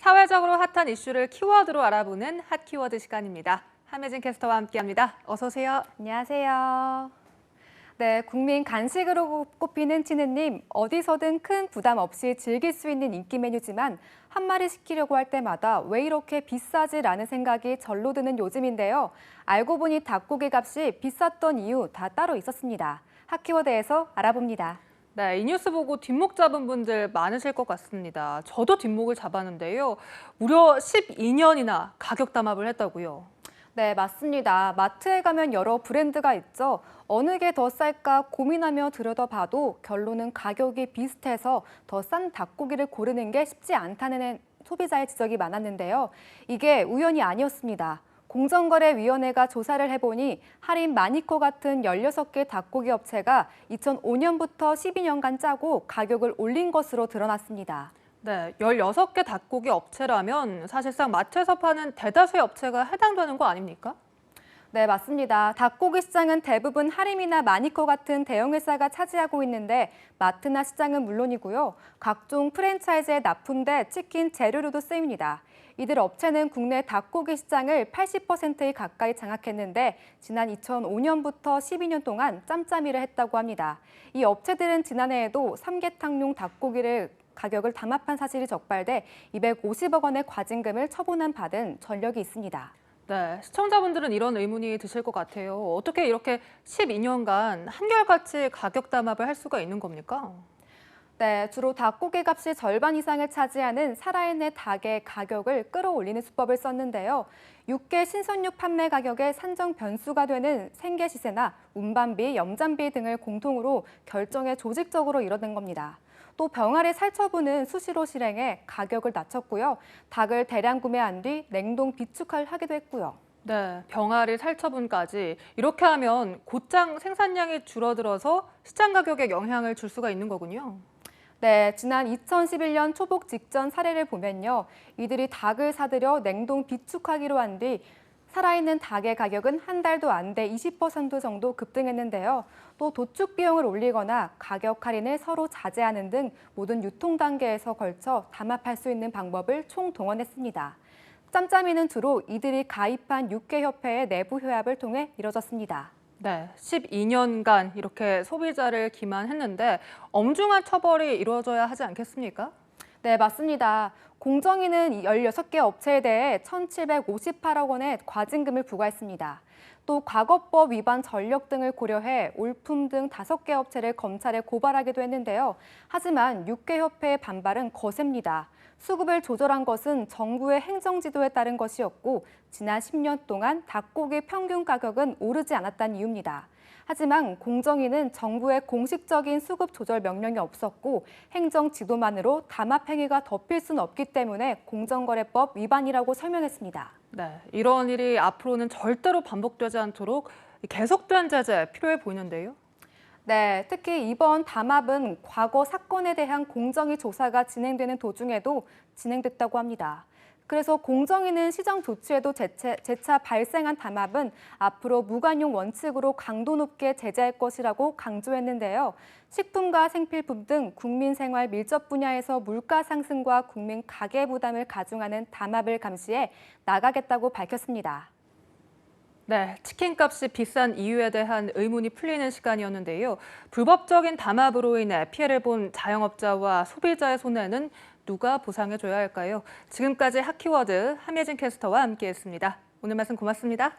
사회적으로 핫한 이슈를 키워드로 알아보는 핫키워드 시간입니다. 함혜진 캐스터와 함께합니다. 어서 오세요. 안녕하세요. 네, 국민 간식으로 꼽히는 치느님, 어디서든 큰 부담 없이 즐길 수 있는 인기 메뉴지만 한 마리 시키려고 할 때마다 왜 이렇게 비싸지라는 생각이 절로 드는 요즘인데요. 알고 보니 닭고기 값이 비쌌던 이유 다 따로 있었습니다. 핫키워드에서 알아봅니다. 네, 이 뉴스 보고 뒷목 잡은 분들 많으실 것 같습니다. 저도 뒷목을 잡았는데요. 무려 12년이나 가격 담합을 했다고요. 네, 맞습니다. 마트에 가면 여러 브랜드가 있죠. 어느 게 더 쌀까 고민하며 들여다봐도 결론은 가격이 비슷해서 더 싼 닭고기를 고르는 게 쉽지 않다는 소비자의 지적이 많았는데요. 이게 우연이 아니었습니다. 공정거래위원회가 조사를 해보니 할인 마니커 같은 16개 닭고기 업체가 2005년부터 12년간 짜고 가격을 올린 것으로 드러났습니다. 네, 16개 닭고기 업체라면 사실상 마트에서 파는 대다수의 업체가 해당되는 거 아닙니까? 네, 맞습니다. 닭고기 시장은 대부분 하림이나 마니커 같은 대형 회사가 차지하고 있는데 마트나 시장은 물론이고요. 각종 프랜차이즈에 납품돼 치킨 재료로도 쓰입니다. 이들 업체는 국내 닭고기 시장을 80%에 가까이 장악했는데 지난 2005년부터 12년 동안 짬짬이를 했다고 합니다. 이 업체들은 지난해에도 삼계탕용 닭고기를 가격을 담합한 사실이 적발돼 250억 원의 과징금을 처분한 바는 전력이 있습니다. 네, 시청자분들은 이런 의문이 드실 것 같아요. 어떻게 이렇게 12년간 한결같이 가격 담합을 할 수가 있는 겁니까? 네, 주로 닭고기 값이 절반 이상을 차지하는 살아있는 닭의 가격을 끌어올리는 수법을 썼는데요. 육계 신선육 판매 가격의 산정 변수가 되는 생계 시세나 운반비, 염잔비 등을 공통으로 결정에 조직적으로 이뤄낸 겁니다. 또 병아리 살처분은 수시로 실행해 가격을 낮췄고요. 닭을 대량 구매한 뒤 냉동 비축을 하기도 했고요. 네, 병아리 살처분까지 이렇게 하면 곧장 생산량이 줄어들어서 시장 가격에 영향을 줄 수가 있는 거군요. 네, 지난 2011년 초복 직전 사례를 보면요. 이들이 닭을 사들여 냉동 비축하기로 한 뒤 살아있는 닭의 가격은 한 달도 안 돼 20% 정도 급등했는데요. 또 도축 비용을 올리거나 가격 할인을 서로 자제하는 등 모든 유통 단계에서 걸쳐 담합할 수 있는 방법을 총동원했습니다. 짬짬이는 주로 이들이 가입한 육계협회의 내부 협약을 통해 이뤄졌습니다. 네, 12년간 이렇게 소비자를 기만했는데 엄중한 처벌이 이루어져야 하지 않겠습니까? 네, 맞습니다. 공정위는 16개 업체에 대해 1,758억 원의 과징금을 부과했습니다. 또 과거법 위반 전력 등을 고려해 올품 등 5개 업체를 검찰에 고발하기도 했는데요. 하지만 6개 협회의 반발은 거셉니다. 수급을 조절한 것은 정부의 행정지도에 따른 것이었고 지난 10년 동안 닭고기 평균 가격은 오르지 않았다는 이유입니다. 하지만 공정위는 정부의 공식적인 수급 조절 명령이 없었고 행정 지도만으로 담합 행위가 덮일 수는 없기 때문에 공정거래법 위반이라고 설명했습니다. 네, 이런 일이 앞으로는 절대로 반복되지 않도록 계속된 제재 필요해 보이는데요. 네, 특히 이번 담합은 과거 사건에 대한 공정위 조사가 진행되는 도중에도 진행됐다고 합니다. 그래서 공정위는 시정 조치에도 재차 발생한 담합은 앞으로 무관용 원칙으로 강도 높게 제재할 것이라고 강조했는데요. 식품과 생필품 등 국민 생활 밀접 분야에서 물가 상승과 국민 가계 부담을 가중하는 담합을 감시해 나가겠다고 밝혔습니다. 네, 치킨값이 비싼 이유에 대한 의문이 풀리는 시간이었는데요. 불법적인 담합으로 인해 피해를 본 자영업자와 소비자의 손해는 누가 보상해줘야 할까요? 지금까지 핫키워드 함혜진 캐스터와 함께했습니다. 오늘 말씀 고맙습니다.